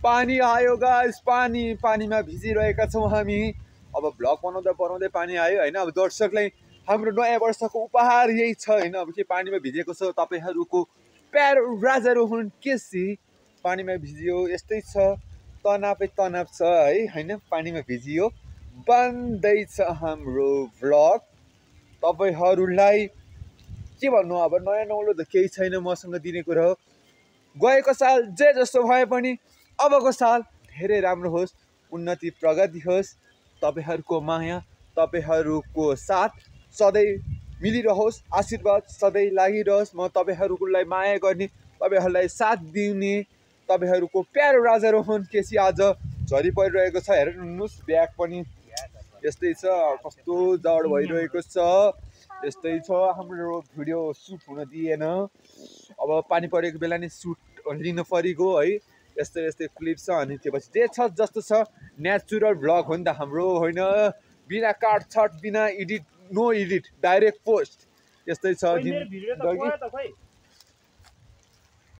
पानी आयो गाइस, पानीमा भिजिरहेका छौँ हामी। अब भ्लग बनाउँदै पानी आयो होइन। अब दर्शकलाई हाम्रो नयाँ वर्षको उपहार यही छ होइन। अब के पानीमा भिजेको छ तपाईँहरूको प्याराग्लाइडर केसी पानीमा भिजियो, यस्तै छ, तनावै तनाव छ है होइन। पानीमा भिजियो, बन्दैछ हाम्रो भ्लग। तपाईँहरूलाई के भन्नु, अब नयाँ नौलो त केही छैन मसँग दिने कुरो। गएको साल जे जस्तो भए पनि अबको साल धेरै राम्रो होस्, उन्नति प्रगति होस्। तपाईँहरूको माया, तपाईँहरूको साथ सधैँ मिलिरहोस्, आशीर्वाद सधैँ लागिरहोस्। म तपाईँहरूलाई माया गर्ने, तपाईँहरूलाई साथ दिने, तपाईँहरूको प्यारो राजा रोहन केसी आज झरी परिरहेको छ। हेर्नुहोस् ब्याग पनि यस्तै छ, कस्तो जाड भइरहेको छ। यस्तै छ, हाम्रो भिडियो सुट हुन दिएन। अब पानी परेको बेला नै सुट लिनु परेको है। यस्तै क्लिप छ। अनि त्यो पछि जे छ जस्तो छ, नेचुरल भ्लग हो नि त हाम्रो होइन। बिना काटछाट, बिना edit, no edit, direct post. यस्तै छ जिन्दगी।